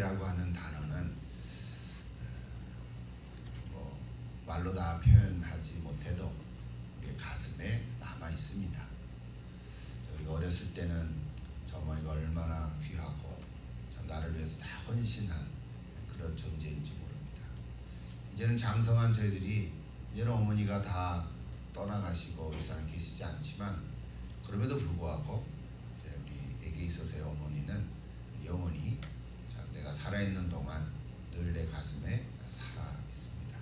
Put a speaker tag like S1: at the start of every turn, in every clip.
S1: 사랑이라고 하는 단어는 말로 다 표현하지 못해도 우리의 가슴에 남아 있습니다. 우리가 어렸을 때는 저 어머니가 얼마나 귀하고 나를 위해서 다 헌신한 그런 존재인지 모릅니다. 이제는 장성한 저희들이 이제는 어머니가 다 떠나가시고 이 세상에 계시지 않지만 그럼에도 불구하고 우리에게 있어서의 어머니는 영원히 내가 살아있는 동안 늘 내 가슴에 살아 있습니다.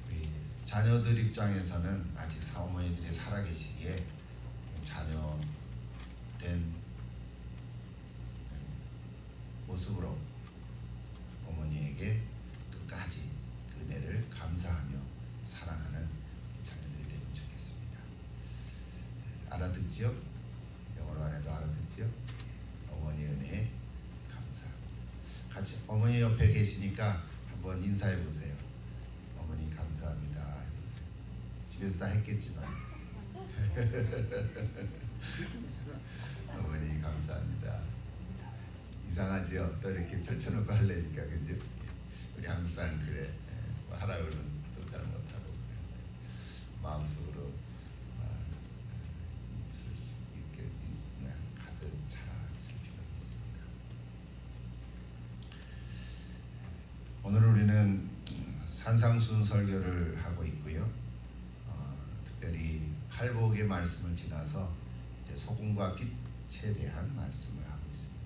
S1: 우리 자녀들 입장에서는 아직 사어머니들이 살아계시기에 자녀된 모습으로 어머니에게 끝까지 그 은혜를 감사하며 사랑하는 자녀들이 되면 좋겠습니다. 알아듣지요? 영어로 안 해도 알아듣지요? 어머니 은혜에 감사합니다. 같이 어머니 옆에 계시니까 한번 인사해 보세요. 어머니 감사합니다 해보세요. 집에서 다 했겠지만 어머니 감사합니다. 이상하지요? 또 이렇게 펼쳐놓고 할래니까 그죠? 우리 한국 사람 그래. 하라고 그러면 또 잘 못하고 그래. 마음속으로 있을 수 있게 가득 차 있을 필요가 있습니다. 오늘 우리는 산상순 설교를 하고 있고요. 특별히 팔복의 말씀을 지나서 이제 소금과 빛에 대한 말씀을 하고 있습니다.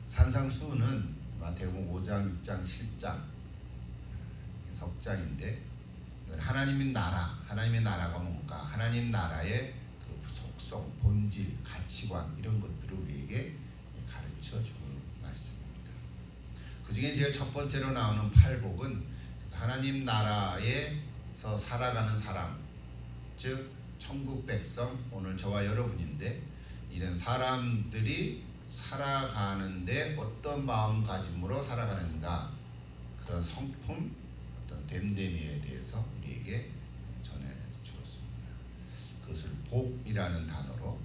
S1: 산상수훈은 마태복음 5장, 6장, 7장 석장인데 하나님의 나라가 뭔가 하나님 나라의 그 속성, 본질, 가치관 이런 것들을 우리에게 가르쳐 주는 말씀입니다. 그 중에 제일 첫 번째로 나오는 팔복은 하나님 나라에서 살아가는 사람, 즉 천국 백성, 오늘 저와 여러분인데 이런 사람들이 살아가는데 어떤 마음가짐으로 살아가는가, 그런 성품, 어떤 됨됨이에 대해서 우리에게 전해 주었습니다. 그것을 복이라는 단어로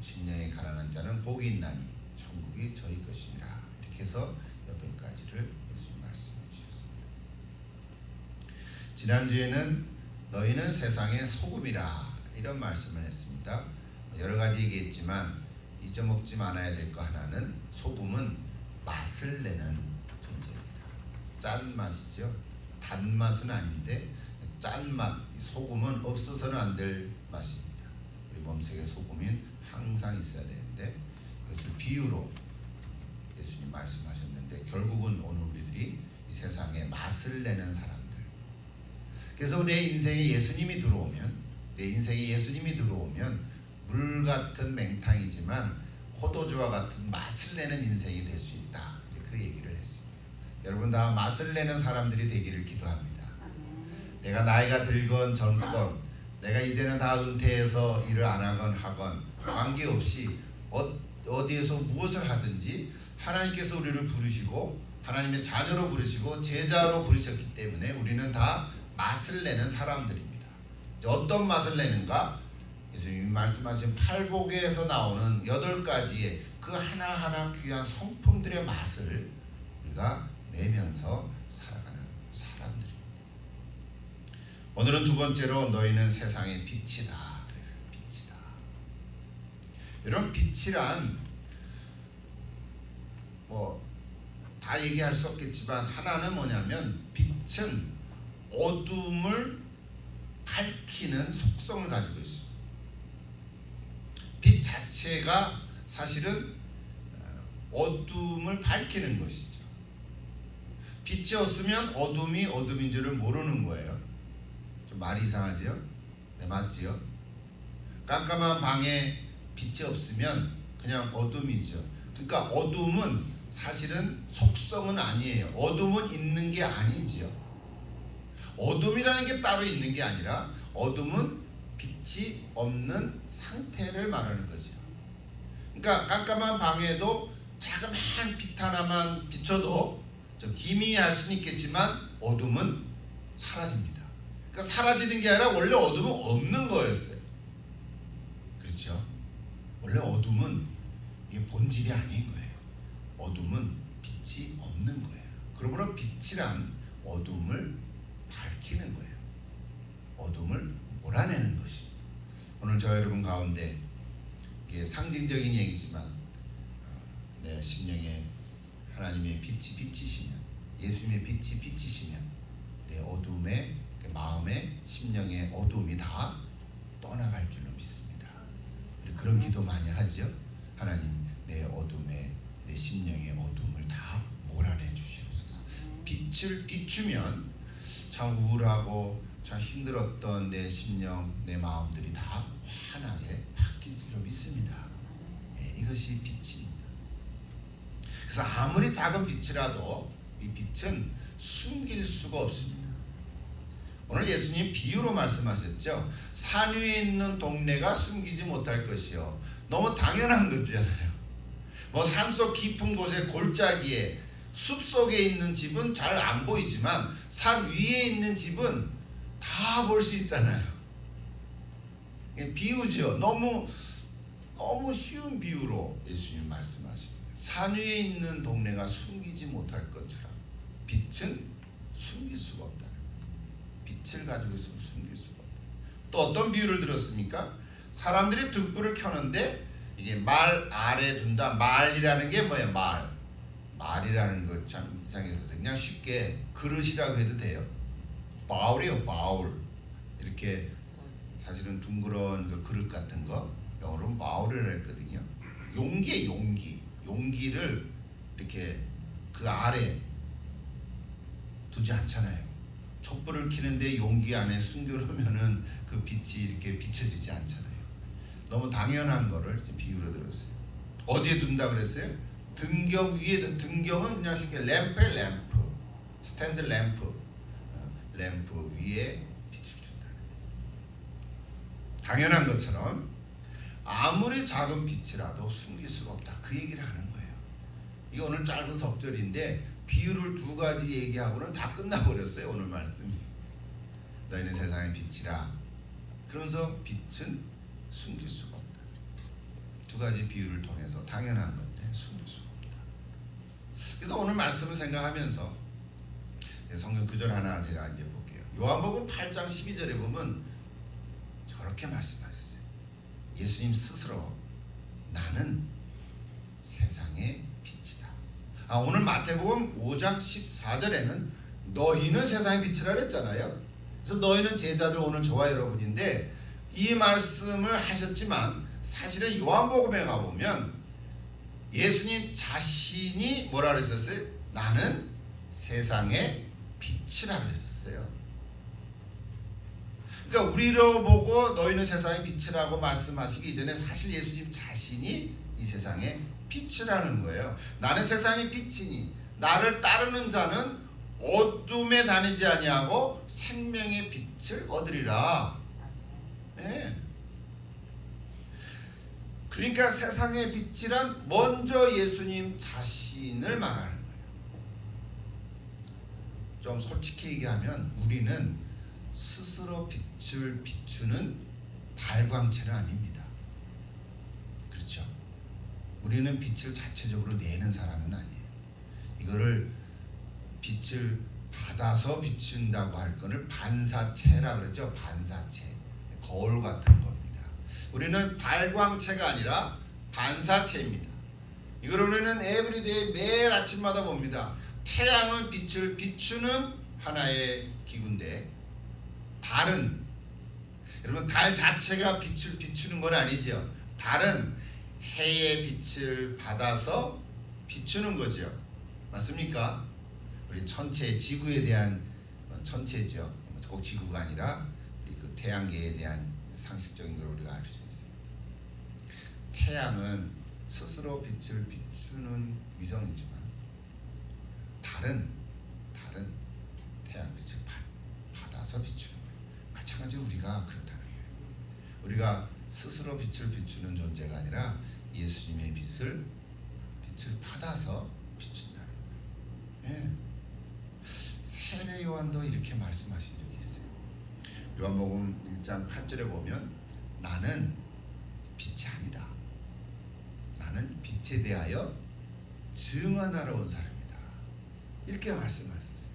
S1: 심령이 가난한 자는 복이 있나니 천국이 저희 것이니라, 이렇게 해서 8가지를 예수님 말씀해 주셨습니다. 지난주에는 너희는 세상의 소금이라 이런 말씀을 했습니다. 여러 가지 얘기했지만 잊어먹지 말아야 될 거 하나는 소금은 맛을 내는 존재입니다. 짠맛이죠. 단맛은 아닌데 짠맛, 소금은 없어서는 안 될 맛입니다. 우리 몸속에 소금은 항상 있어야 되는데 그것을 비유로 예수님 말씀하셨는데 결국은 오늘 우리들이 이 세상에 맛을 내는 사람들, 그래서 내 인생에 예수님이 들어오면 물 같은 맹탕이지만 포도주와 같은 맛을 내는 인생이 될 수 있다. 그 얘기를 했습니다. 여러분 다 맛을 내는 사람들이 되기를 기도합니다. 내가 나이가 들건 젊건, 내가 이제는 다 은퇴해서 일을 안 하건 하건 관계없이 어디에서 무엇을 하든지 하나님께서 우리를 부르시고 하나님의 자녀로 부르시고 제자로 부르셨기 때문에 우리는 다 맛을 내는 사람들입니다. 어떤 맛을 내는가? 예수님이 말씀하신 팔복에서 나오는 8가지의 그 하나하나 귀한 성품들의 맛을 우리가 내면서 살아가는 사람들입니다. 오늘은 두 번째로 너희는 세상의 빛이다. 그래서 빛이다. 여러분 빛이란 다 얘기할 수 없겠지만 하나는 뭐냐면 빛은 어둠을 밝히는 속성을 가지고 있습니다. 빛 자체가 사실은 어둠을 밝히는 것이죠. 빛이 없으면 어둠이 어둠인 줄을 모르는 거예요. 좀 말이 이상하지요? 네, 맞지요? 깜깜한 방에 빛이 없으면 그냥 어둠이죠. 그러니까 어둠은 사실은 속성은 아니에요. 어둠은 있는 게 아니지요. 어둠이라는 게 따로 있는 게 아니라 어둠은 빛이 없는 상태를 말하는 거죠. 그러니까 깜깜한 방에도 자그마한 빛 하나만 비춰도 좀 기미할 수는 있겠지만 어둠은 사라집니다. 그러니까 사라지는 게 아니라 원래 어둠은 없는 거였어요. 그렇죠? 원래 어둠은 이게 본질이 아닌 거예요. 어둠은 빛이 없는 거예요. 그러므로 빛이란 어둠을 밝히는 거예요. 어둠을 몰아내는 것이. 오늘 저 여러분 가운데 이게 상징적인 얘기지만 내 심령에 하나님의 빛이 비치시면, 예수님의 빛이 비치시면 내 어둠에, 마음의 심령의 어둠이 다 떠나갈 줄로 믿습니다. 그런 기도 많이 하죠. 하나님, 내 어둠에, 내 심령의 어둠을 다 몰아내 주시옵소서. 빛을 비추면 참 우울하고 참 힘들었던 내 심령, 내 마음들이 다 환하게 바뀔 줄로 믿습니다. 이것이 빛입니다. 그래서 아무리 작은 빛이라도 이 빛은 숨길 수가 없습니다. 오늘 예수님 비유로 말씀하셨죠. 산 위에 있는 동네가 숨기지 못할 것이요. 너무 당연한 거잖아요. 뭐 산속 깊은 곳에 골짜기에 숲속에 있는 집은 잘 안 보이지만 산 위에 있는 집은 다 볼 수 있잖아요. 비유죠. 너무 쉬운 비유로 예수님 말씀하십니다. 산 위에 있는 동네가 숨기지 못할 것처럼 빛은 숨길 수가 없다. 빛을 가지고 있으면 숨길 수가 없다. 또 어떤 비유를 들었습니까? 사람들이 등불을 켜는데 이게 말 아래 둔다. 말이라는 게 뭐예요? 말이라는 거 참 이상해서 그냥 쉽게 그릇이라고 해도 돼요. 바울이요, 바울. 이렇게 사실은 둥그런 그 그릇 같은 거 영어로는 바울이라고 했거든요. 용기에 용기를 이렇게 그 아래 두지 않잖아요. 촛불을 켜는데 용기 안에 숨겨놓으면은 그 빛이 이렇게 비춰지지 않잖아요. 너무 당연한 거를 이제 비유로 들었어요. 어디에 둔다 그랬어요? 등경 위에. 등경은 그냥 쉽게 램프에 램프, 스탠드 램프, 램프 위에 빛을 준다. 당연한 것처럼 아무리 작은 빛이라도 숨길 수가 없다. 그 얘기를 하는 거예요. 이게 오늘 짧은 석절인데 비유를 두 가지 얘기하고는 다 끝나버렸어요. 오늘 말씀이. 너희는 세상의 빛이라. 그러면서 빛은 숨길 수가 없다. 두 가지 비유를 통해서 당연한 건데 숨길 수가 없다. 그래서 오늘 말씀을 생각하면서 성경 구절 하나 제가 이제 볼게요. 요한복음 8장 12절에 보면 저렇게 말씀하셨어요. 예수님 스스로 나는 세상의 빛이다. 오늘 마태복음 5장 14절에는 너희는 세상의 빛이라 그랬잖아요. 그래서 너희는 제자들 오늘 저와 여러분인데 이 말씀을 하셨지만 사실은 요한복음에 가보면 예수님 자신이 뭐라 그랬었어요? 나는 세상의 빛이라 그랬었어요. 그러니까 우리로 보고 너희는 세상의 빛이라고 말씀하시기 이전에 사실 예수님 자신이 이 세상의 빛이라는 거예요. 나는 세상의 빛이니 나를 따르는 자는 어둠에 다니지 아니하고 생명의 빛을 얻으리라. 네. 그러니까 세상의 빛이란 먼저 예수님 자신을 말하는 거예요. 좀 솔직히 얘기하면 우리는 스스로 빛을 비추는 발광체는 아닙니다. 그렇죠? 우리는 빛을 자체적으로 내는 사람은 아니에요. 이거를 빛을 받아서 비춘다고 할 거를 반사체라 그러죠. 반사체, 거울 같은 겁니다. 우리는 발광체가 아니라 반사체입니다. 이걸 우리는 에브리데이 매일 아침마다 봅니다. 태양은 빛을 비추는 하나의 기구인데 달은, 여러분 달 자체가 빛을 비추는 건 아니죠. 달은 해의 빛을 받아서 비추는 거죠. 맞습니까? 우리 천체, 지구에 대한 천체죠. 꼭 지구가 아니라 우리 그 태양계에 대한 상식적인 걸 우리가 알 수 있어요. 태양은 스스로 빛을 비추는 위성이지만 달은 태양빛을 받아서 비추는 거예요. 마찬가지로 우리가 그렇다는 거예요. 우리가 스스로 빛을 비추는 존재가 아니라 예수님의 빛을 받아서 비춘다는 거예요. 예. 세례 요한도 이렇게 말씀하신 적이 있어요. 요한복음 1장 8절에 보면 나는 빛이 아니다. 나는 빛에 대하여 증언하러 온 사람이다. 이렇게 말씀하셨어요.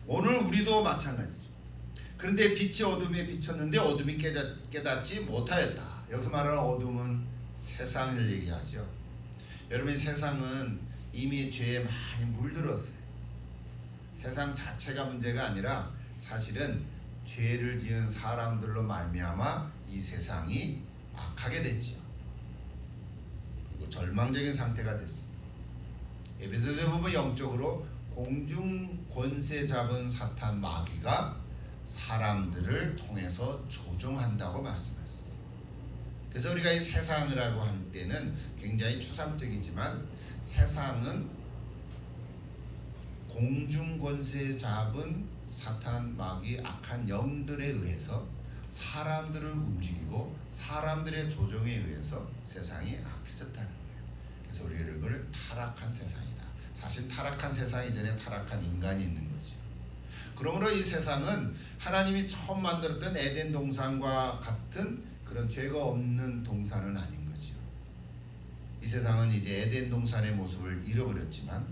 S1: 오늘 우리도 마찬가지죠. 그런데 빛이 어둠에 비쳤는데 어둠이 깨닫지 못하였다. 여기서 말하는 어둠은 세상을 얘기하죠. 여러분, 세상은 이미 죄에 많이 물들었어요. 세상 자체가 문제가 아니라 사실은 죄를 지은 사람들로 말미암아 이 세상이 악하게 됐죠. 그리고 절망적인 상태가 됐습니다. 에베소서에 보면 영적으로 공중 권세 잡은 사탄 마귀가 사람들을 통해서 조종한다고 말씀하셨어요. 그래서 우리가 이 세상이라고 할 때는 굉장히 추상적이지만 세상은 공중 권세 잡은 사탄 마귀 악한 영들에 의해서 사람들을 움직이고 사람들의 조종에 의해서 세상이 악해졌다는 거예요. 그래서 우리를 그걸 타락한 세상이다. 사실 타락한 세상 이전에 타락한 인간이 있는 거죠. 그러므로 이 세상은 하나님이 처음 만들었던 에덴 동산과 같은 그런 죄가 없는 동산은 아닌 거죠. 이 세상은 이제 에덴 동산의 모습을 잃어버렸지만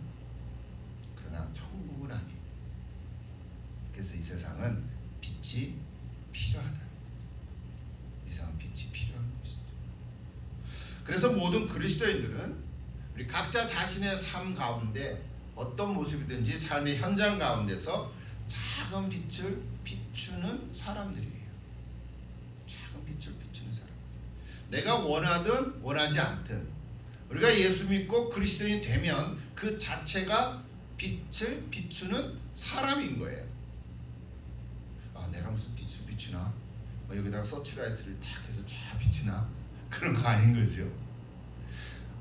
S1: 그러나 천국은 아니에요. 그래서 이 세상은 빛이 필요하다는 거죠. 이 세상은 빛이 필요한 것이죠. 그래서 모든 그리스도인들은 우리 각자 자신의 삶 가운데 어떤 모습이든지 삶의 현장 가운데서 작은 빛을 비추는 사람들이에요. 작은 빛을 비추는 사람들. 내가 원하든 원하지 않든 우리가 예수 믿고 그리스도인이 되면 그 자체가 빛을 비추는 사람인 거예요. 아, 내가 무슨 빛을 비추나? 여기다가 서치라이트를 딱 해서 쫙 비추나? 그런 거 아닌 거죠.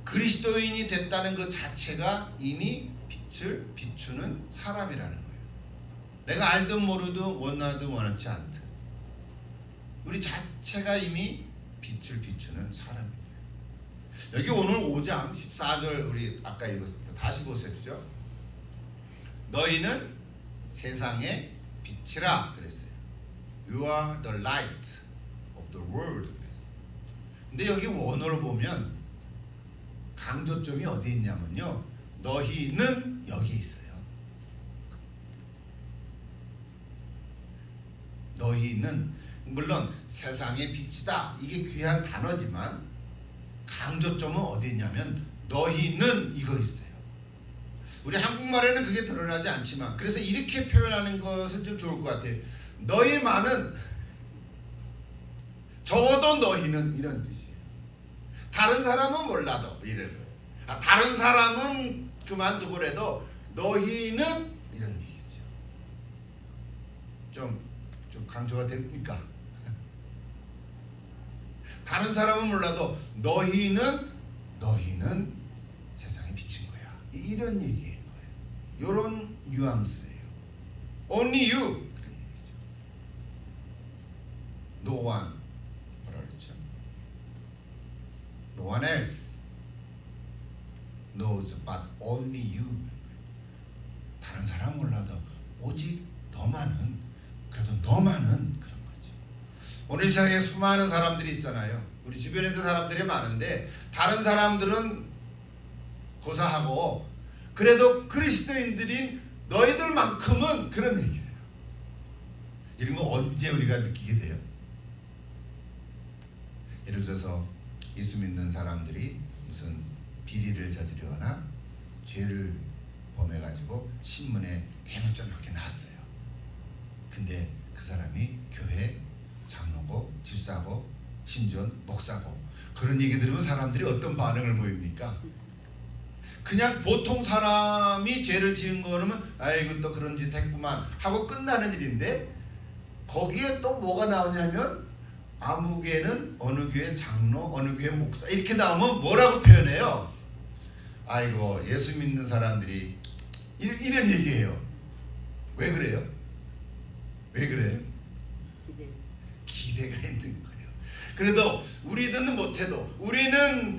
S1: 그리스도인이 됐다는 그 자체가 이미 빛을 비추는 사람이라는 거예요. 내가 알든 모르든 원하든 원하지 않든 우리 자체가 이미 빛을 비추는 사람입니다. 여기 오늘 5장 14절 우리 아까 읽었을 때 다시 보십시오. 너희는 세상의 빛이라 그랬어요. You are the light of the world 그랬어요. 근데 여기 원어로 보면 강조점이 어디 있냐면요. 너희는 여기 있어요. 너희는 물론 세상의 빛이다. 이게 귀한 단어지만 강조점은 어디 있냐면 너희는 이거 있어요. 우리 한국말에는 그게 드러나지 않지만 그래서 이렇게 표현하는 것은 좀 좋을 것 같아요. 너희만은 적어도 너희는 이런 뜻이에요. 다른 사람은 몰라도 이런 거예요. 다른 사람은 그만두고라도 너희는 이런 얘기죠. 좀 강조가 됩니까? 다른 사람은 몰라도 너희는 세상에 비친 거야. 이런 얘기인 거예요. 이런 뉘앙스예요. Only you 그런 얘기죠. No one 뭐라 그랬죠? No one else knows but only you. 다른 사람 몰라도 오직 너만은 그래도 너만은 그런 거지. 오늘 세상에 수많은 사람들이 있잖아요. 우리 주변에도 사람들이 많은데 다른 사람들은 고사하고 그래도 그리스도인들인 너희들만큼은 그런 얘기예요. 이런 거 언제 우리가 느끼게 돼요? 예를 들어서 예수 믿는 사람들이 무슨 비리를 저지르거나 죄를 범해가지고 신문에 대문자 몇 개 나왔어요. 근데 그 사람이 교회 장로고 집사고 심지어 목사고 그런 얘기 들으면 사람들이 어떤 반응을 보입니까? 그냥 보통 사람이 죄를 지은 거는 아이고 또 그런 짓 했구만 하고 끝나는 일인데 거기에 또 뭐가 나오냐면 아무개는 어느 교회 장로 어느 교회 목사 이렇게 나오면 뭐라고 표현해요? 아이고 예수 믿는 사람들이 이런 얘기예요. 왜 그래요? 왜 그래요? 기대가 있는 거예요. 그래도 우리들은 못해도 우리는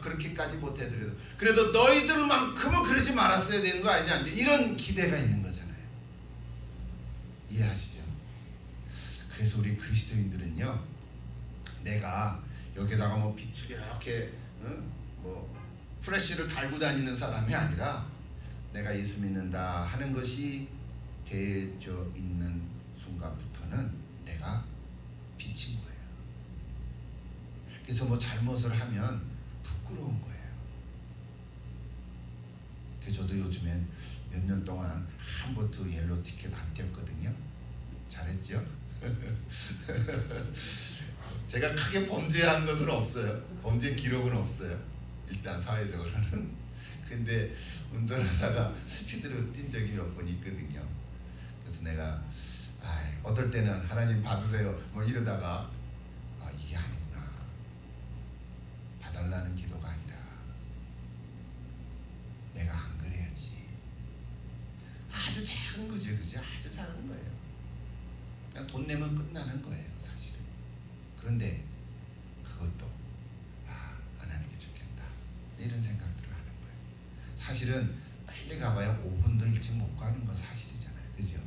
S1: 그렇게까지 못해도 그래도 너희들만큼은 그러지 말았어야 되는 거 아니냐 이런 기대가 있는 거잖아요. 이해하시죠? 그래서 우리 그리스도인들은요 내가 여기다가 뭐 빛을 이렇게 뭐 프레쉬를 달고 다니는 사람이 아니라 내가 예수 믿는다 하는 것이 되어져 있는 순간부터는 내가 빛인 거예요. 그래서 뭐 잘못을 하면 부끄러운 거예요. 그래서 저도 요즘엔 몇 년 동안 한 번도 옐로우 티켓 안 떼었거든요. 잘했죠? 제가 크게 범죄한 것은 없어요. 범죄 기록은 없어요. 일단 사회적으로는. 근데 운전하다가 스피드로 뛴 적이 몇 번 있거든요. 그래서 내가 어떨 때는 하나님 봐주세요 뭐 이러다가 이게 아니구나. 봐달라는 기도가 아니라 내가 안 그래야지. 아주 작은 거죠, 그죠? 아주 작은 거예요. 그냥 돈 내면 끝나는 거예요, 사실은. 그런데 그것도 안 하는 게 좋겠다 이런 생각들을 하는 거예요. 사실은 빨리 가봐야 5분도 일찍 못 가는 건 사실이잖아요, 그죠?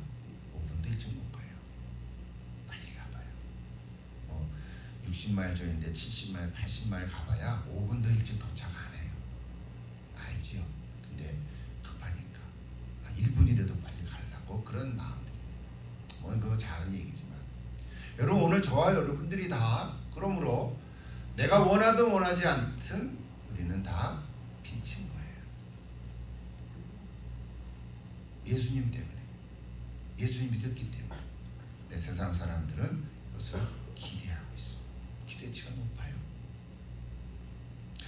S1: 5분도 일찍 못 가요. 빨리 가봐요. 60마일 전인데 70마일, 80마일 가봐야 5분도 일찍 도착 안 해요. 알지요? 근데 급하니까 1분이라도 빨리 가려고 그런 마음들. 그거 작은 얘기지만 여러분, 오늘 저와 여러분들이 다 그러므로 내가 원하든 원하지 않든 우리는 다 빛인 거예요. 예수님 때문에, 예수님 믿었기 때문에. 내 세상 사람들은 그것을 기대하고 있어. 기대치가 높아요.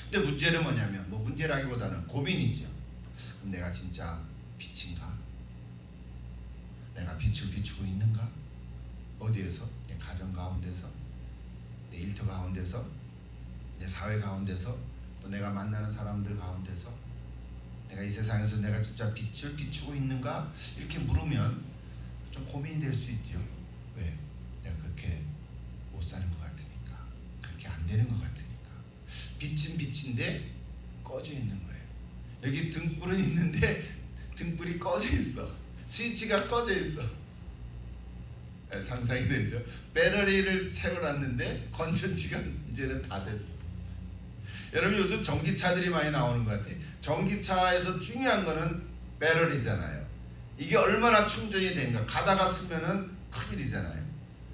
S1: 근데 문제는 뭐냐면, 문제라기보다는 고민이죠. 그럼 내가 진짜 빛인가? 내가 빛을 비추고 있는가? 어디에서? 내 가정 가운데서, 내 일터 가운데서, 내 사회 가운데서, 또 내가 만나는 사람들 가운데서 내가 이 세상에서 내가 진짜 빛을 비추고 있는가? 이렇게 물으면 좀 고민이 될 수 있죠. 왜? 내가 그렇게 못 사는 것 같으니까, 그렇게 안 되는 것 같으니까. 빛은 빛인데 꺼져 있는 거예요. 여기 등불은 있는데 등불이 꺼져 있어. 스위치가 꺼져 있어. 상상이 되죠? 배터리를 채워놨는데 건전지가 이제는 다 됐어. 여러분, 요즘 전기차들이 많이 나오는 것 같아요. 전기차에서 중요한 거는 배터리잖아요. 이게 얼마나 충전이 된가. 가다가 쓰면은 큰일이잖아요.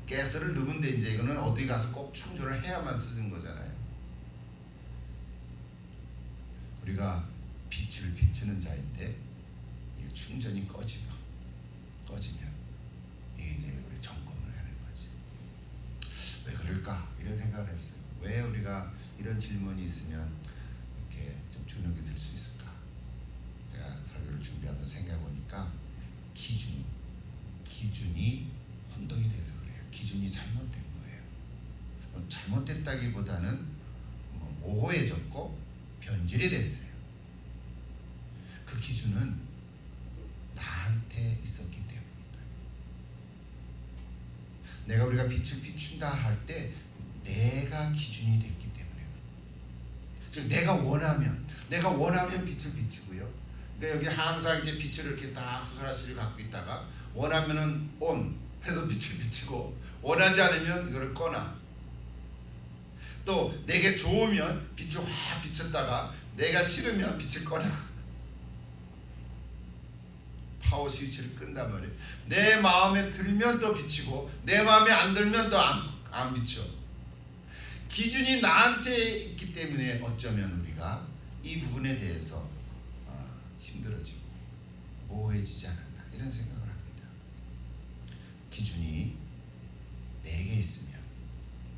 S1: 가스를 넣으면 이제 이거는 어디 가서 꼭 충전을 해야만 쓰는 거잖아요. 우리가 빛을 비추는 자인데 이게 충전이 꺼지면 이게 이제 우리 점검을 하는 거지. 왜 그럴까? 이런 생각을 했어요. 왜 우리가 이런 질문이 있으면 이렇게 좀 주눅이 들 수 있을까? 제가 설교를 준비하면서 생각해 보니까 기준이 혼동이 돼서 그래요. 기준이 잘못된 거예요. 잘못됐다기보다는 모호해졌고 변질이 됐어요. 그 기준은 나한테 있었기 때문입니다. 내가 우리가 빛을 비춘다 할 때 내가 기준이 됐기 때문에, 즉 내가 원하면 빛을 비추고요. 그러니까 여기 항상 이제 빛을 이렇게 딱 후스라시를 갖고 있다가 원하면은 on 해서 빛을 비추고, 원하지 않으면 이거를 꺼놔. 또 내게 좋으면 빛을 확 비췄다가 내가 싫으면 빛을 꺼놔. 파워 스위치를 끈단 말이에요. 내 마음에 들면 또 비치고, 내 마음에 안 들면 또 안 비춰. 기준이 나한테 있기 때문에 어쩌면 우리가 이 부분에 대해서 힘들어지고 모호해지지 않았나, 이런 생각을 합니다. 기준이 내게 있으면,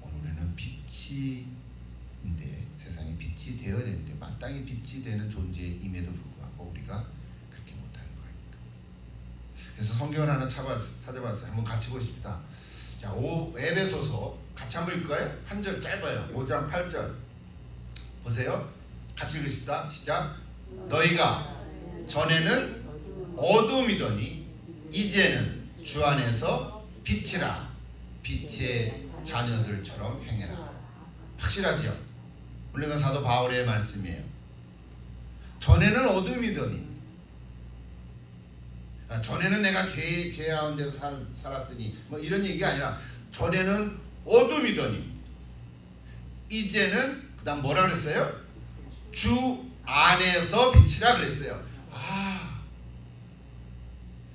S1: 오늘 우리는 빛인데, 세상에 빛이 되어야 되는데 마땅히 빛이 되는 존재임에도 불구하고 우리가 그렇게 못하는 거 아닌가. 그래서 성경을 하나 찾아봤어요. 한번 같이 보십시다. 자, 에베소서 같이 한번 읽을까요? 한 절 짧아요. 5장 8절 보세요. 같이 읽으십시다. 시작. 너희가 전에는 어둠이더니 이제는 주 안에서 빛이라. 빛의 자녀들처럼 행해라. 확실하죠? 오늘은 사도 바울의 말씀이에요. 전에는 어둠이더니, 전에는 내가 죄 가운데서 살았더니 이런 얘기가 아니라, 전에는 어둠이더니 이제는, 그 다음 뭐라 그랬어요? 주 안에서 빛이라 그랬어요.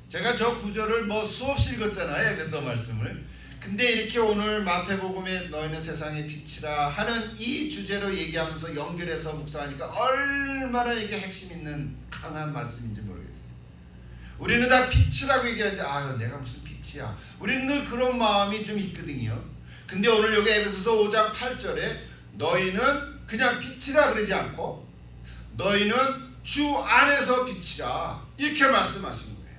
S1: 제가 저 구절을 수없이 읽었잖아요. 그래서 말씀을. 근데 이렇게 오늘 마태복음에 너희는 세상의 빛이라 하는 이 주제로 얘기하면서 연결해서 묵상하니까 얼마나 이게 핵심 있는 강한 말씀인지 모르겠어요. 우리는 다 빛이라고 얘기하는데 내가 무슨 빛이야. 우리는 늘 그런 마음이 좀 있거든요. 근데 오늘 여기 에베소서 5장 8절에 너희는 그냥 빛이라 그러지 않고 너희는 주 안에서 빛이라 이렇게 말씀하신 거예요.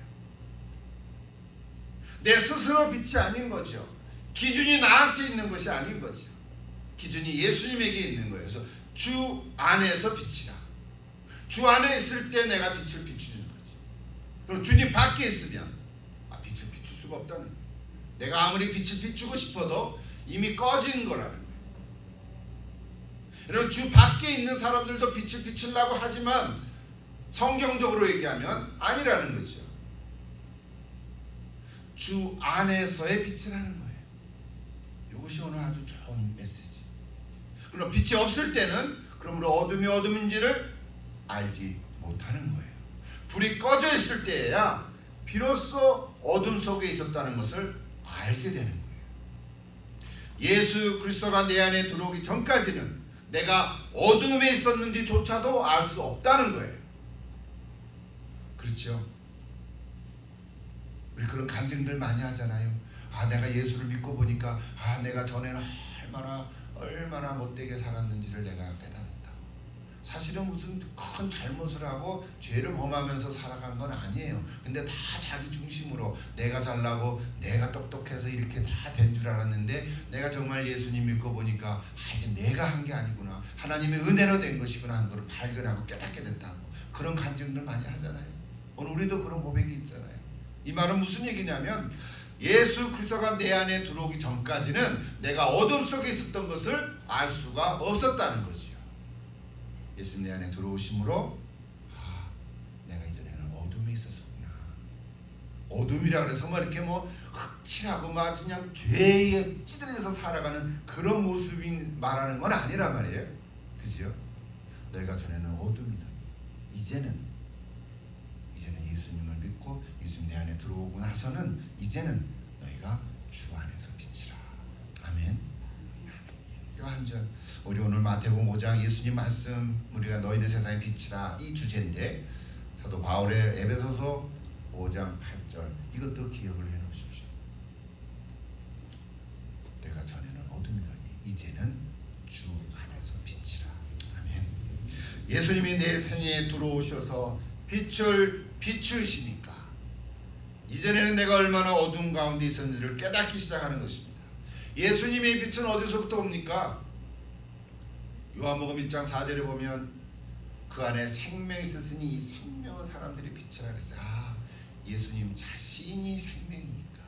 S1: 내 스스로 빛이 아닌 거죠. 기준이 나한테 있는 것이 아닌 거죠. 기준이 예수님에게 있는 거예요. 그래서 주 안에서 빛이라. 주 안에 있을 때 내가 빛을 비추는 거지. 그럼 주님 밖에 있으면 빛을 비출 수가 없다는 거예요. 내가 아무리 빛을 비추고 싶어도 이미 꺼진 거라는 거예요. 여러분, 주 밖에 있는 사람들도 빛을 비추려고 하지만 성경적으로 얘기하면 아니라는 거죠. 주 안에서의 빛이라는 거예요. 이것이 오늘 아주 좋은 메시지. 그럼 빛이 없을 때는 그러므로 어둠이 어둠인지를 알지 못하는 거예요. 불이 꺼져 있을 때에야 비로소 어둠 속에 있었다는 것을 알게 되는 거예요. 예수 그리스도가 내 안에 들어오기 전까지는 내가 어둠에 있었는지조차도 알 수 없다는 거예요. 그렇죠? 우리 그런 간증들 많이 하잖아요. 내가 예수를 믿고 보니까 내가 전에는 얼마나 못되게 살았는지를 내가 깨달았다고. 사실은 무슨 큰 잘못을 하고 죄를 범하면서 살아간 건 아니에요. 근데 다 자기 중심으로 내가 잘나고 내가 똑똑해서 이렇게 다 된 줄 알았는데 내가 정말 예수님 믿고 보니까 이게 내가 한 게 아니구나, 하나님의 은혜로 된 것이구나 하는 걸 발견하고 깨닫게 됐다고. 그런 간증들 많이 하잖아요. 오늘 우리도 그런 고백이 있잖아요. 이 말은 무슨 얘기냐면 예수 그리스도가 내 안에 들어오기 전까지는 내가 어둠 속에 있었던 것을 알 수가 없었다는 거죠. 예수님 내 안에 들어오심으로 내가 이전에는 어둠에 있었구나. 어둠이라 그래서 이렇게 흑칠하고 그냥 죄에 찌들려서 살아가는 그런 모습이 말하는 건 아니란 말이에요. 그죠? 너희가 전에는 어둠이다. 이제는 예수님을 믿고 예수님 내 안에 들어오고 나서는 이제는 너희가 주 안에서 빛이라. 아멘. 이 한 절, 우리 오늘 마태복음 5장 예수님 말씀, 우리가 너희는 세상의 빛이라 이 주제인데 사도 바울의 에베소서 5장 8절 이것도 기억을 해놓으십시오. 내가 전에는 어둠이더니 이제는 주 안에서 빛이라. 아멘. 예수님이 내 생애에 들어오셔서 빛을 비추시니까 이전에는 내가 얼마나 어둠 가운데 있었는지를 깨닫기 시작하는 것입니다. 예수님의 빛은 어디서부터 옵니까? 요한복음 1장 4절에 보면 그 안에 생명이 있었으니 이 생명은 사람들의 빛이라 그랬어요. 예수님 자신이 생명이니까.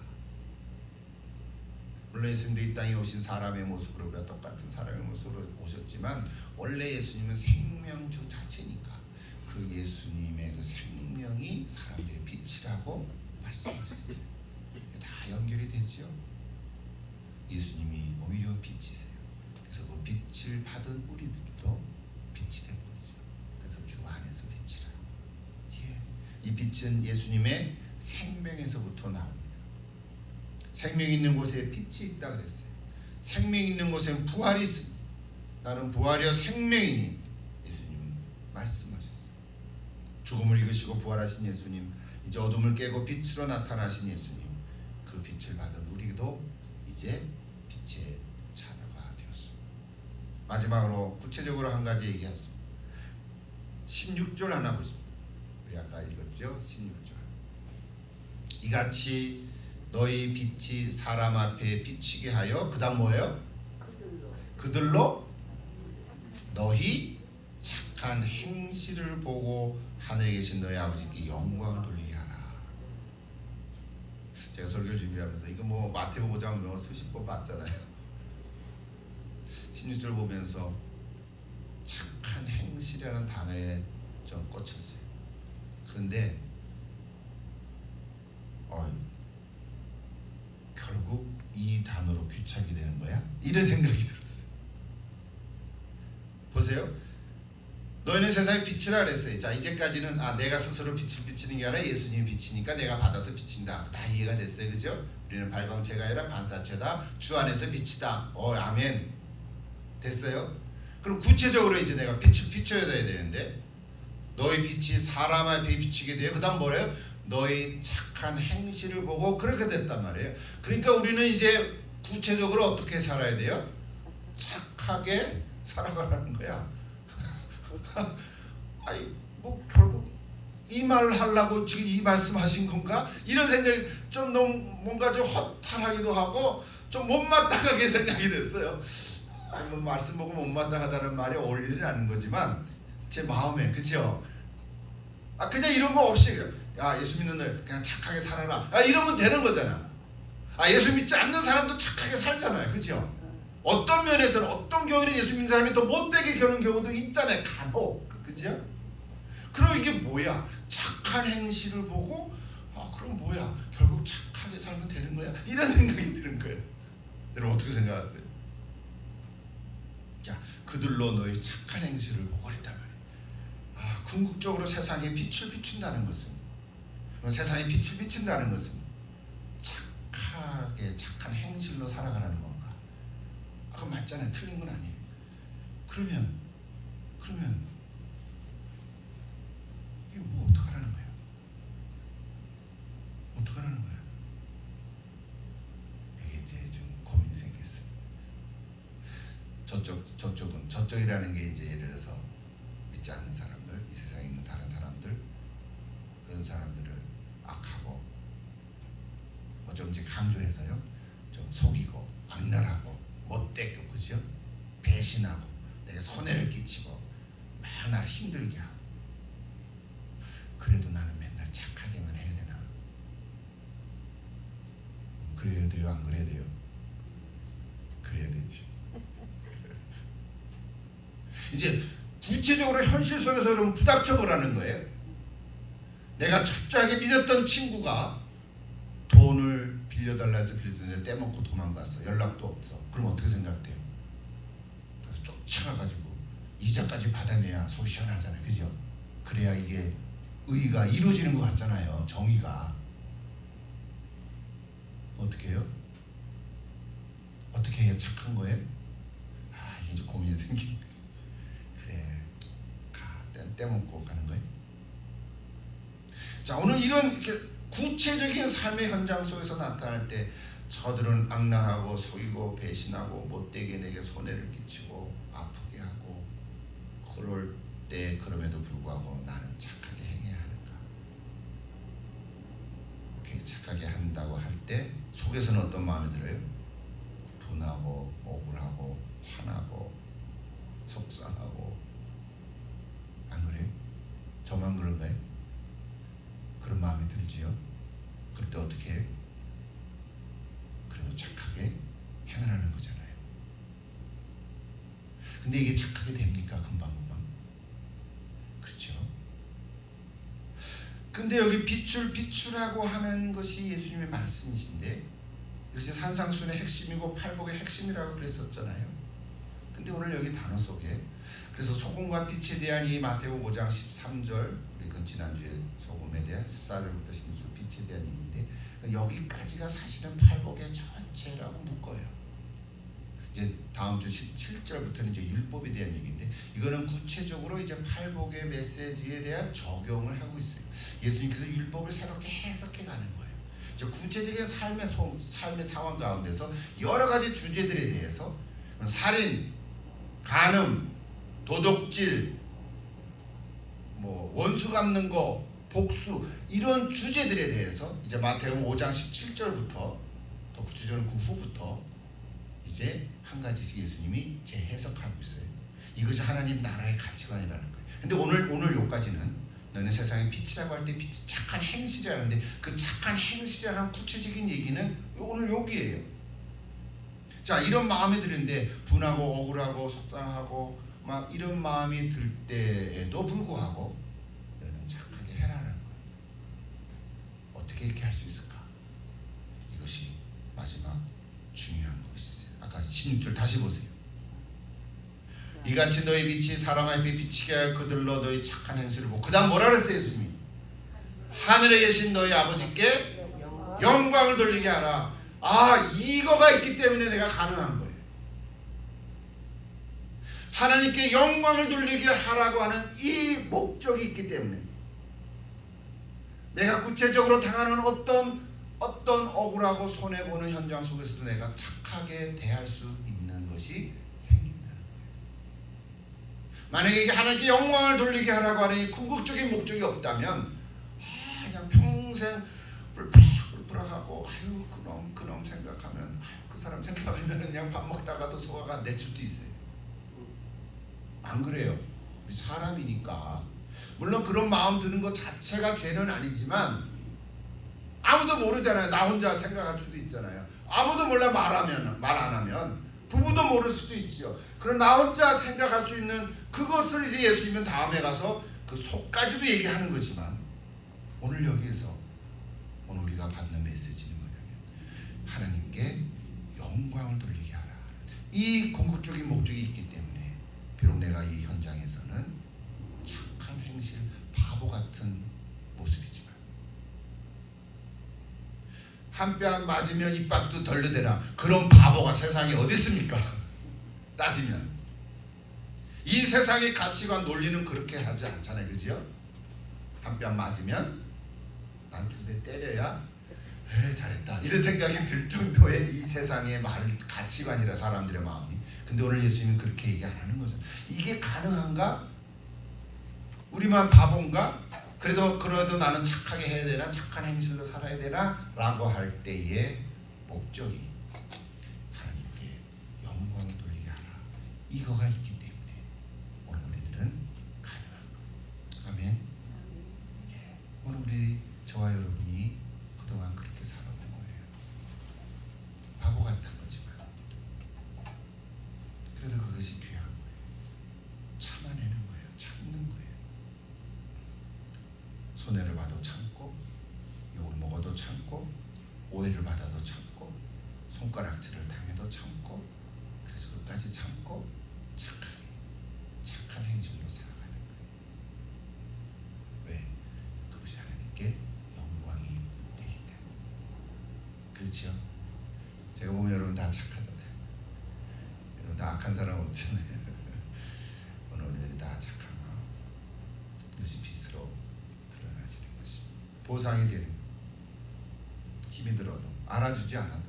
S1: 물론 예수님도 이 땅에 오신 사람의 모습으로 우리가 똑같은 사람의 모습으로 오셨지만 원래 예수님은 생명주 자체니까 그 예수님의 그 생명이 사람들의 빛이라고 말씀하셨어요. 다 연결이 되죠. 예수님이 오히려 빛이세요. 그래서 그 빛을 받은 우리들도 빛이 된 거죠. 그래서 주 안에서 빛이라. 이 빛은 예수님의 생명에서부터 나옵니다. 생명 있는 곳에 빛이 있다 그랬어요. 생명 있는 곳엔 부활이 있습니다. 나는 부활이여 생명이니 예수님 말씀하셨어요. 죽음을 이기시고 부활하신 예수님, 이제 어둠을 깨고 빛으로 나타나신 예수님, 그 빛을 받은 우리도 이제 빛의 자녀가 되었습니다. 마지막으로 구체적으로 한 가지 얘기하겠습니다. 16절 하나 보십시오. 우리 아까 읽었죠? 16절. 이같이 너희 빛이 사람 앞에 비치게 하여, 그 다음 뭐예요? 그들로 너희 착한 행실을 보고 하늘에 계신 너희 아버지께 영광을 돌리게 하라. 제가 설교 준비하면서 이거 마태복음 5장 수십 번 봤잖아요. 16절 보면서 착한 행실이라는 단어에 좀 꽂혔어요. 그런데 결국 이 단어로 귀착이 되는 거야? 이런 생각이 들었어요. 보세요. 너희는 세상의 빛이라 그랬어요. 자, 이제까지는 내가 스스로 빛을 비치는 게 아니라 예수님이 비치니까 내가 받아서 비친다. 다 이해가 됐어요. 그죠? 우리는 발광체가 아니라 반사체다. 주 안에서 빛이다. 아멘. 됐어요? 그럼 구체적으로 이제 내가 빛을 비춰야 되는데, 너희 빛이 사람 앞에 비치게 돼요. 그 다음 뭐래요? 너희 착한 행실을 보고 그렇게 됐단 말이에요. 그러니까 우리는 이제 구체적으로 어떻게 살아야 돼요? 착하게 살아가라는 거야. 아니 뭐 결국 이 말 하려고 지금 이 말씀하신 건가? 이런 생각이 좀 너무 뭔가 좀 허탈하기도 하고 좀 못마땅하게 생각이 됐어요. 뭐 말씀 보고 못마땅하다는 말이 어울리지 않는 거지만 제 마음에, 그죠? 그냥 이런 거 없이 예수 믿는 너 그냥 착하게 살아라, 이러면 되는 거잖아. 예수 믿지 않는 사람도 착하게 살잖아요. 그죠? 어떤 면에서는, 어떤 경우에는 예수 믿는 사람이 더 못되게 겨는 경우도 있잖아요. 간혹. 그죠? 그럼 이게 뭐야? 착한 행실을 보고 그럼 뭐야? 결국 착하게 살면 되는 거야? 이런 생각이 드는 거예요. 여러분 어떻게 생각하세요? 자, 그들로 너희 착한 행실을 보고 그랬단 말이에요. 궁극적으로 세상에 빛을 비춘다는 것은, 세상에 빛을 비춘다는 것은 착하게 착한 행실로 살아가라는 건가? 그거 맞잖아요. 틀린 건 아니에요. 그러면 이거 뭐 어떡하라는 거야? 어떡하라는 거야? 이게 이제 좀 고민이 생겼어요. 저쪽이라는 게 이제 예를 들어서 믿지 않는 사람들, 이 세상에 있는 다른 사람들, 그런 사람들을 악하고 좀 이제 강조해서요, 좀 속이고 악랄하고 못되고, 그죠? 배신하고 내가 손해를 끼치고 맨날 힘들게 하고, 그래도 나는 맨날 착하게만 해야 되나? 그래야 돼요? 안 그래야 돼요? 그래야 되지. 이제 구체적으로 현실 속에서 여러분 부닥쳐보라는 거예요. 내가 철저하게 믿었던 친구가 돈을 빌려달라 해서 빌려줬는데 떼먹고 도망갔어. 연락도 없어. 그럼 어떻게 생각돼요? 그래서 쫓아가가지고 이자까지 받아내야 속 시원하잖아요. 그죠? 그래야 이게 의가 이루어지는 것 같잖아요. 정의가. 어떻게 해요? 어떻게 해야 착한 거예요? 이게 이제 고민이 생기네. 그래, 떼먹고 가는 거예요. 자, 오늘 이런 구체적인 삶의 현장 속에서 나타날 때 저들은 악랄하고 속이고 배신하고 못되게 내게 손해를 끼치고 아프게 하고, 그럴 때 그럼에도 불구하고 나는 착하게 행해야 하는가? 이렇게 착하게 한다고 할 때 속에서는 어떤 마음이 들어요? 분하고 억울하고 화나고 속상하고. 안 그래요? 저만 그런가요? 그런 마음이 들지요? 그럴 때 어떻게 해요? 그래도 착하게 행하라는 거잖아요. 근데 이게 착하게 됩니까? 금방금방? 그렇죠? 근데 여기 비추라고 하는 것이 예수님의 말씀이신데, 이것이 산상순의 핵심이고 팔복의 핵심이라고 그랬었잖아요. 근데 오늘 여기 단어 속에, 그래서 소금과 빛에 대한 이 마태복음 5장 13절, 우리 그 지난주에 소금에 대한 14절부터 16절 빛에 대한 얘기인데, 여기까지가 사실은 팔복의 전체라고 묶어요. 이제 다음 주 17절부터는 이제 율법에 대한 얘기인데, 이거는 구체적으로 이제 팔복의 메시지에 대한 적용을 하고 있어요. 예수님께서 율법을 새롭게 해석해 가는 거예요. 구체적인 삶의 상황 가운데서 여러 가지 주제들에 대해서, 살인, 간음, 도둑질, 원수 갚는 거, 복수, 이런 주제들에 대해서 이제 마태복음 5장 17절부터 더 구체적으로 그 후부터 이제 한 가지씩 예수님이 재해석하고 있어요. 이것이 하나님 나라의 가치관이라는 거예요. 근데 오늘 요까지는 너는 세상의 빛이라고 할 때 빛이 착한 행실이라는데, 그 착한 행실이라는 구체적인 얘기는 오늘 여기에요. 자, 이런 마음이 드는데 분하고 억울하고 속상하고 막 이런 마음이 들 때에도 불구하고 너는 착하게 해라는 거예요. 어떻게 이렇게 할 수 있을까? 이것이 마지막 중요한 것이세요. 아까 16절 다시 보세요. 이같이 너희 빛이 사람 앞에 비치게 할 그들로 너희 착한 행실을 보고, 그 다음 뭐라 그랬어요 예수님이? 하늘에 계신 너희 아버지께 영광을 돌리게 하라. 이거가 있기 때문에 내가 가능한 거예요. 하나님께 영광을 돌리게 하라고 하는 이 목적이 있기 때문에, 내가 구체적으로 당하는 어떤 억울하고 손해보는 현장 속에서도 내가 착하게 대할 수 있는 것이 생긴다는 거예요. 만약에 하나님께 영광을 돌리게 하라고 하는 이 궁극적인 목적이 없다면 그냥 평생 불풀하고 그놈 생각하면, 그 사람 생각하면 그냥 밥 먹다가도 소화가 안 될 수도 있어요. 안 그래요? 우리 사람이니까. 물론 그런 마음 드는 것 자체가 죄는 아니지만 아무도 모르잖아요. 나 혼자 생각할 수도 있잖아요. 아무도 몰라. 말 안 하면 부부도 모를 수도 있죠. 그럼 나 혼자 생각할 수 있는 그것을 이제 예수님은 다음에 가서 그 속까지도 얘기하는 거지만, 오늘 여기에서 오늘 우리가 받는 메시지는 뭐냐면 하나님께 영광을 돌리게 하라. 이 궁극적인 목적이 있기 때문에 비록 내가 이 현장에서는 착한 행실, 바보 같은 모습이지만, 한 뺨 맞으면 입밖도 덜르대라. 그런 바보가 세상에 어디 있습니까? 따지면 이 세상의 가치관 논리는 그렇게 하지 않잖아요, 그죠? 한 뺨 맞으면 난 2대 때려야 잘했다, 이런 생각이 들 정도의 이 세상의 가치관이라, 사람들의 마음이. 근데 오늘 예수님은 그렇게 얘기 안 하는 거죠. 이게 가능한가? 우리만 바본가? 그래도 나는 착하게 해야 되나? 착한 행실로 살아야 되나? 라고 할 때의 목적이 하나님께 영광을 돌리게 하라, 이거가 있기 때문에 오늘 우리들은 가능한 거예요. 아멘. 오늘 저와 여러분이 그동안 그렇게 살아본 거예요. 바보 같은 거지만 그래도 그것이 귀한 거예요. 참아내는 거예요. 참는 거예요. 손해를 봐도 참고, 욕을 먹어도 참고, 오해를 받아도 참고, 손가락질을 당해도 참고, 그래서 끝까지 참고 착한 행실로 살아가는 거예요. 왜? 그것이 하나님께 영광이 되기 때문에. 그렇죠? 제가 보면 여러분 다 착하잖아요. 여러분 다 악한 사람 없잖아요. 오늘 우리들이 다 착한 마음, 그것이 빛으로 드러나지는 것이 보상이 되는, 힘이 들어도 알아주지 않아도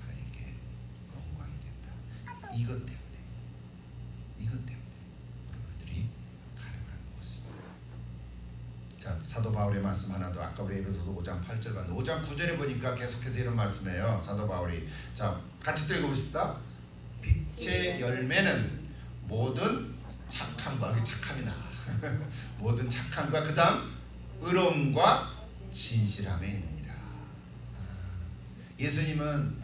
S1: 하나님께 영광이 된다. 이것 때문에 우리들이 가능한 모습입니다. 자, 사도 바울의 말씀 하나 더. 아까 우리 에베소서 5장 8절 갔는데 5장 9절에 보니까 계속해서 이런 말씀이에요. 사도 바울이. 자, 같이 또 읽어보십시다. 빛의 열매는 모든 착함과, 여기 착함이 나와. 모든 착함과, 그 다음 의로움과 진실함에 있느니라. 예수님은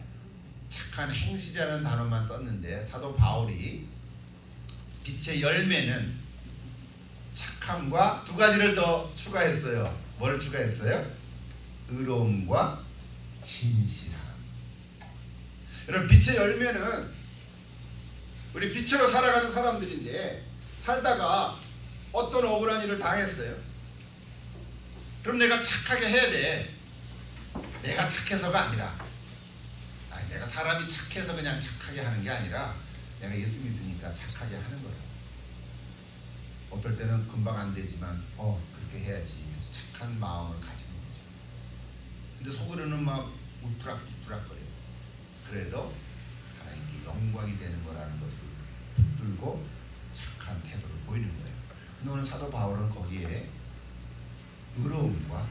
S1: 착한 행실이라는 단어만 썼는데 사도 바울이 빛의 열매는 착함과 2가지를 더 추가했어요. 뭘 추가했어요? 의로움과 진실함. 여러분, 빛의 열매는 우리 빛으로 살아가는 사람들인데, 살다가 어떤 억울한 일을 당했어요. 그럼 내가 착하게 해야 돼. 내가 착해서가 아니라, 내가 사람이 착해서 그냥 착하게 하는 게 아니라 내가 예수 믿으니까 착하게 하는 거예요. 어떨 때는 금방 안 되지만 그렇게 해야지 해서 착한 마음을 가지는 거죠. 근데 속으로는 막 울프락불락거려요. 그래도 하나님께 영광이 되는 거라는 것을 붙들고 착한 태도를 보이는 거예요. 근데 오늘 사도 바울은 거기에 의로움과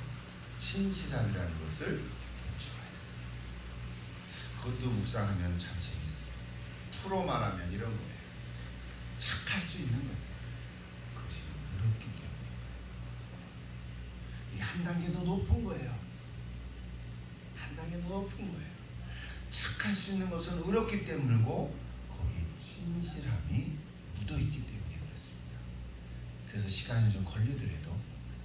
S1: 진실함이라는 것을 추가했어요. 그것도 묵상하면 참 재밌어요. 프로 말하면 이런 거예요. 착할 수 있는 것은 그것이 어렵기 때문에. 이게 한 단계 더 높은 거예요. 한 단계 더 높은 거예요. 착할 수 있는 것은 어렵기 때문이고, 거기에 진실함이 묻어있기 때문에 그렇습니다. 그래서 시간이 좀 걸리더라도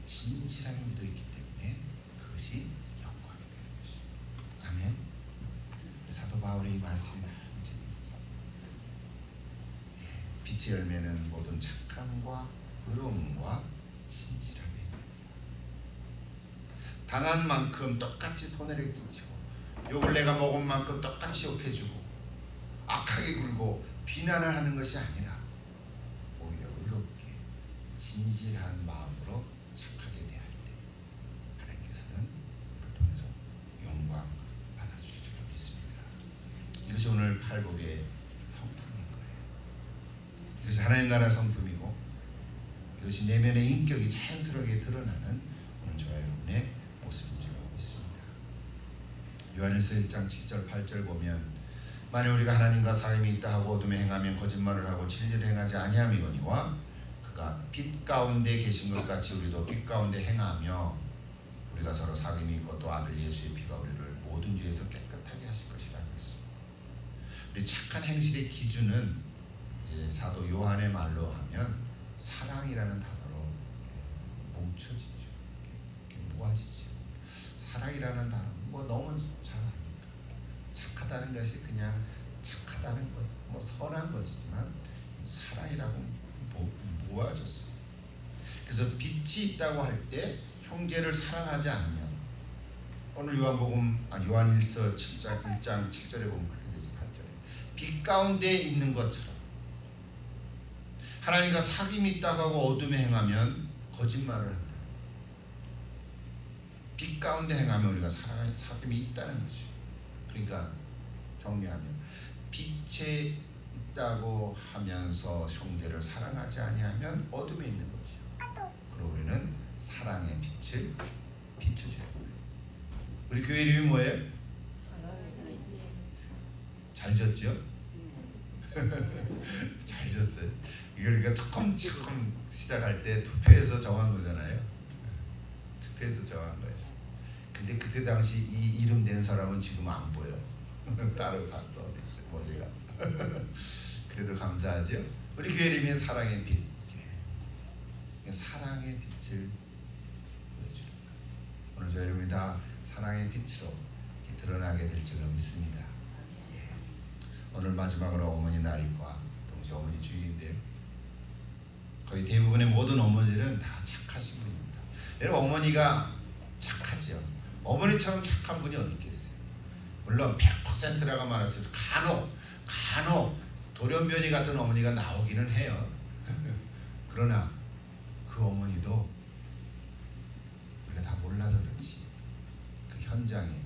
S1: 진실함이 묻어있기 때문에 그것이 영광이 되는 것입니다. 아멘. 사도 바울의 이 말씀이 너무 재밌어요. 빛의 열매는 모든 착함과 의로움과 신실함입니다. 당한 만큼 똑같이 손해를 끼치고 욕을 내가 먹은 만큼 똑같이 욕해주고 악하게 굴고 비난을 하는 것이 아니라 오히려 의롭게 진실한 마음으로 착하게 대할 때 하나님께서는 이를 통해서 영광 받아주실 줄 믿습니다. 이것이 오늘 팔복의 성품인 거예요. 이것이 하나님 나라 성품이고 이것이 내면의 인격이 자연스럽게 드러나는 오늘 저와 여러분의 모습인 줄 믿습니다. 요한일서 1장 7절 8절 보면 만일 우리가 하나님과 사귐이 있다 하고 어둠에 행하면 거짓말을 하고 진리를 행하지 아니함이거니와 그가 빛 가운데 계신 것 같이 우리도 빛 가운데 행하며 우리가 서로 사귐이 있고 또 아들 예수의 피가 우리를 모든 죄에서 깨끗하게 하실 것이라고 했습니다. 우리 착한 행실의 기준은 이제 사도 요한의 말로 하면 사랑이라는 단어로 뭉쳐지죠. 모아지죠. 사랑이라는 단어 뭐 너무 잘 아니까 착하다는 것이 그냥 착하다는 것, 뭐 선한 것이지만 사랑이라고 모아졌어요. 그래서 빛이 있다고 할 때 형제를 사랑하지 않으면 오늘 요한일서 1장 7절에 보면 그렇게 되지. 8절에 빛 가운데 있는 것처럼 하나님과 사귐이 있다고 하고 어둠에 행하면 거짓말을 한다. 빛 가운데 행하면 우리가 사귐이 있다는 것이죠. 그러니까 정리하면 빛에 있다고 하면서 형제를 사랑하지 아니하면 어둠에 있는 것이죠. 그리고 우리는 사랑의 빛을 비춰줘야 해요. 우리 교회 이름이 뭐예요? 잘 졌죠? 잘 졌어요. 이걸 우리가 처음 시작할 때 투표해서 정한 거잖아요. 투표해서 정한 거예요. 근데 그때 당시 이 이름 낸 사람은 지금 안 보여. 따로 갔어. 멀리 갔어. 그래도 감사하죠. 우리 교회 이름이 사랑의 빛. 사랑의 빛을 보여주는 거예요. 오늘 저희 여러분이 다 사랑의 빛으로 드러나게 될 줄로 믿습니다. 예. 오늘 마지막으로 어머니 날이과 동시에 어머니 주일인데요. 거의 대부분의 모든 어머니들은 다 착하신 분입니다. 여러분 어머니가 착하죠. 어머니처럼 착한 분이 어디 있겠어요. 물론 100%라고 말했을 때 간혹 돌연변이 같은 어머니가 나오기는 해요. 그러나 그 어머니도 우리가 다 몰라서 그렇지 그 현장에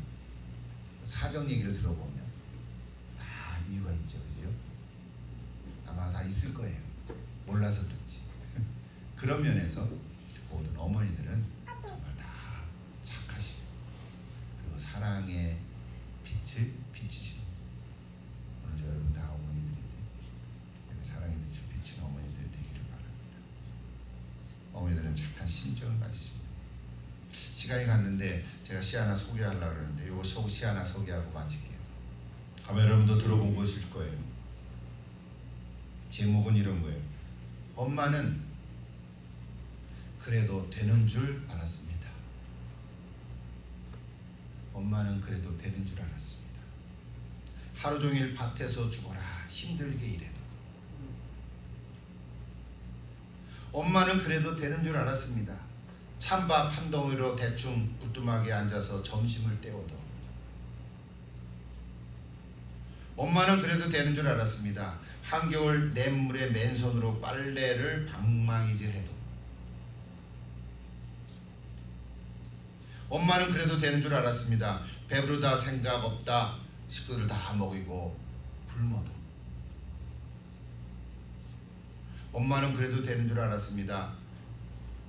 S1: 사정 얘기를 들어보면 다 이유가 있죠. 그죠? 아마 다 있을 거예요. 몰라서 그렇지. 그런 면에서 모든 어머니들은 정말 다 착하시고 그리고 사랑의 빛을 비추시는 거죠. 오늘 저 여러분 다 어머니들인데 사랑의 빛을 비추는 어머니들이 되기를 바랍니다. 어머니들은 착한 심정을 가지십니다. 시간이 갔는데 제가 시 하나 소개하려고 그러는데 이거 시 하나 소개하고 마칠게요. 아마 여러분도 들어본 것일 거예요. 제목은 이런 거예요. 엄마는 그래도 되는 줄 알았습니다. 엄마는 그래도 되는 줄 알았습니다. 하루 종일 밭에서 죽어라 힘들게 일해도 엄마는 그래도 되는 줄 알았습니다. 찬밥 한 덩이로 대충 부뚜막에 앉아서 점심을 때워도 엄마는 그래도 되는 줄 알았습니다. 한겨울 냇물에 맨손으로 빨래를 방망이질해도 엄마는 그래도 되는 줄 알았습니다. 배부르다 생각 없다 식구들 다 먹이고 굶어도 엄마는 그래도 되는 줄 알았습니다.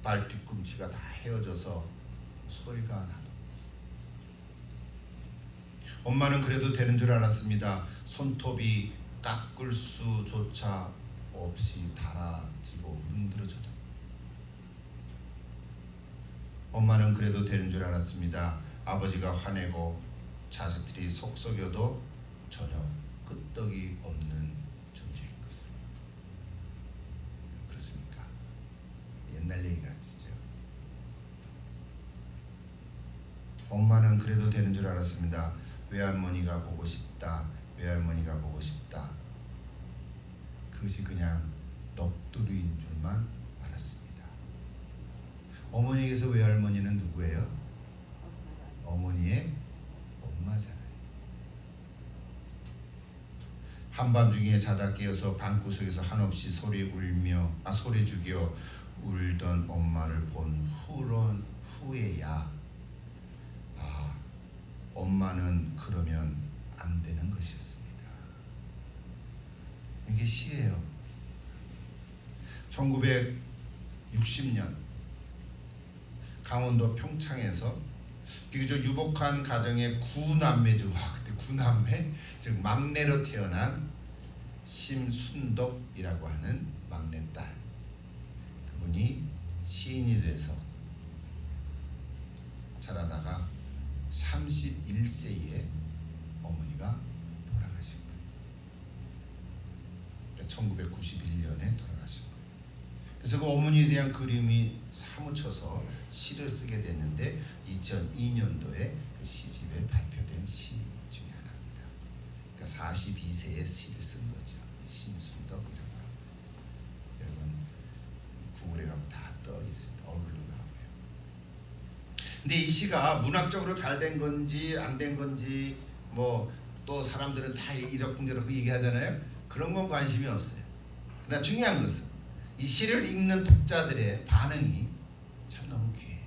S1: 발 뒤꿈치가 다 헤어져서 소리가 나도 엄마는 그래도 되는 줄 알았습니다. 손톱이 깎을 수조차 없이 닳아지고 문드러져도 엄마는 그래도 되는 줄 알았습니다. 아버지가 화내고 자식들이 속썩여도 전혀 끄떡이 없는 존재인 것을. 그렇습니까? 옛날 얘기 같지죠. 엄마는 그래도 되는 줄 알았습니다. 외할머니가 보고 싶다. 외할머니가 보고 싶다. 그것이 그냥 넋두리인 줄만 알았습니다. 어머니에게서 외할머니는 누구예요? 어머니의 엄마잖아요. 한밤중에 자다 깨어서 방구석에서 한없이 소리 죽여 울던 엄마를 본 후에야 엄마는 그러면 안 되는 것이었습니다. 이게 시예요. 1960년 강원도 평창에서 비교적 유복한 가정의 구남매죠. 그때 구남매, 즉 막내로 태어난 심순덕이라고 하는 막내딸, 그분이 시인이 돼서 자라다가 31세에 어머니가 돌아가신 거예요. 1991년에 돌아가신 거예요. 그래서 그 어머니에 대한 그림이 사무쳐서 시를 쓰게 됐는데 2002년도에 그 시집에 발표된 시 중에 하나입니다. 그러니까 42세에 시를 쓴 거죠. 심순덕이라고 합니다. 여러분 구글에 가면 다 떠 있습니다. 얼굴로 나오고요. 근데 이 시가 문학적으로 잘 된 건지 안 된 건지 뭐 또 사람들은 다 이럭저럭 얘기하잖아요. 그런 건 관심이 없어요. 그러나 중요한 것은 이 시를 읽는 독자들의 반응이 참 너무 귀해요.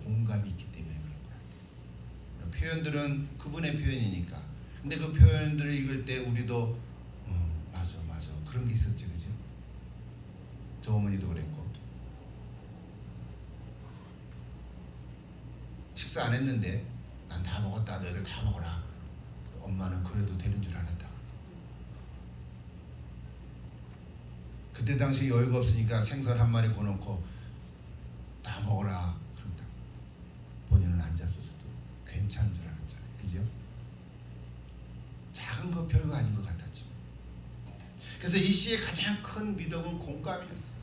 S1: 공감이 있기 때문에 그런 것 같아요. 표현들은 그분의 표현이니까. 근데 그 표현들을 읽을 때 우리도 맞아 그런 게 있었죠, 그죠? 저 어머니도 그랬고 식사 안 했는데 난 다 먹었다, 너희들 다 먹어라. 엄마는 그래도 되는 줄 알았다. 그때 당시 여유가 없으니까 생선 한 마리 구워놓고 다 먹어라 그런다. 본인은 안 잡혔어도 괜찮은 줄 알았잖아요, 그죠? 작은 거 별거 아닌 것 같았죠. 그래서 이 시의 가장 큰 미덕은 공감이었어요.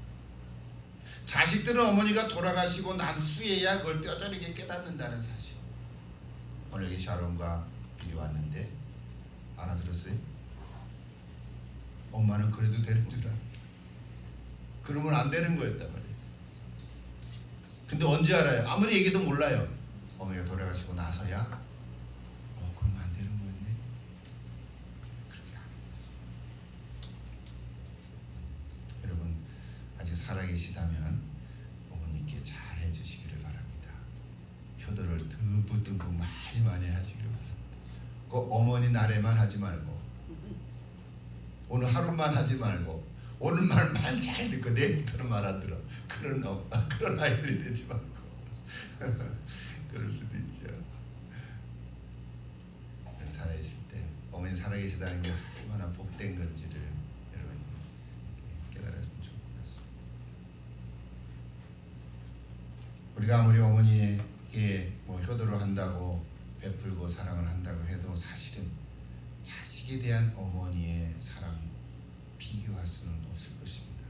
S1: 자식들은 어머니가 돌아가시고 난 후에야 그걸 뼈저리게 깨닫는다는 사실. 오늘 여기 샤론과 빌이 왔는데 알아들었어요? 엄마는 그래도 되는 줄 알아. 그러면 안 되는 거였단 말이에요. 근데 언제 알아요? 아무리 얘기도 몰라요. 어머니가 돌아가시고 나서야 그러면 안 되는 거였네. 그렇게 하는 거죠. 여러분 아직 살아계시다면 어머니께 잘 해주시기를 바랍니다. 효도를 듬뿍듬뿍 많이 하시기를 바랍니다. 꼭 어머니 날에만 하지 말고 오늘 하루만 하지 말고 오늘 말 잘 듣고 내일부터는 말 안 들어. 그런 아이들이 되지 말고 그럴 수도 있죠. 살아계실 때 어머니 살아계시다는 게 얼마나 복된 건지를 여러분이 깨달아주면 좋을 것 같습니다. 우리가 아무리 어머니에게 효도를 한다고 베풀고 사랑을 한다고 해도 사실은 자식에 대한 어머니의 사랑 비교할 수는 없을 것입니다.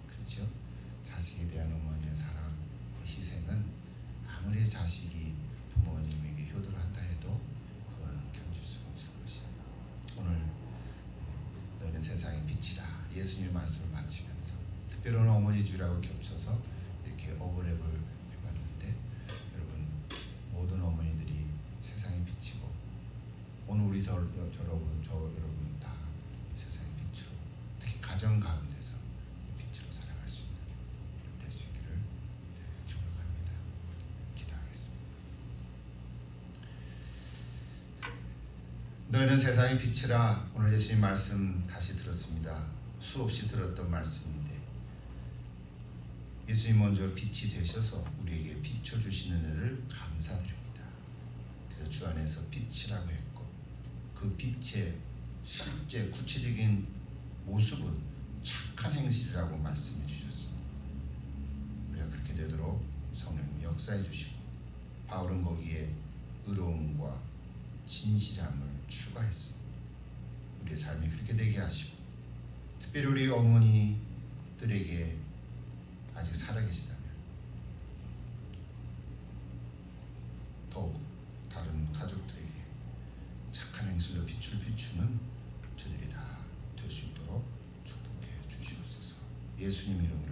S1: 그렇죠? 자식에 대한 어머니의 사랑, 그 희생은 아무리 자식이 부모님에게 효도를 한다 해도 그건 견줄 수가 없을 것이에요. 오늘 너희는 세상의 빛이라 예수님의 말씀을 마치면서 특별한 어머니 주라고 겹쳐서 이렇게 오버랩을 해봤는데 여러분 모든 어머니들이 세상의 빛이고 오늘 우리 여러분 다 세상의 빛으로 특히 가정 가운데서 빛으로 살아갈 수 있는 될 수 있기를 축복합니다. 기도하겠습니다. 너희는 세상의 빛이라 오늘 예수님 말씀 다시 들었습니다. 수없이 들었던 말씀인데 예수님 먼저 빛이 되셔서 우리에게 비춰주시는 은혜를 감사드립니다. 그래서 주 안에서 빛이라고 했고 그 빛의 실제 구체적인 모습은 착한 행실이라고 말씀해 주셨습니다. 우리가 그렇게 되도록 성령 역사해 주시고 바울은 거기에 의로움과 진실함을 추가했습니다. 우리의 삶이 그렇게 되게 하시고 특별히 우리 어머니들에게 아직 살아계시다면 더욱 다른 가족들에게 착한 행실로 빛을 비추는 저들이 다 될 수 있도록 축복해 주시옵소서. 예수님 이름으로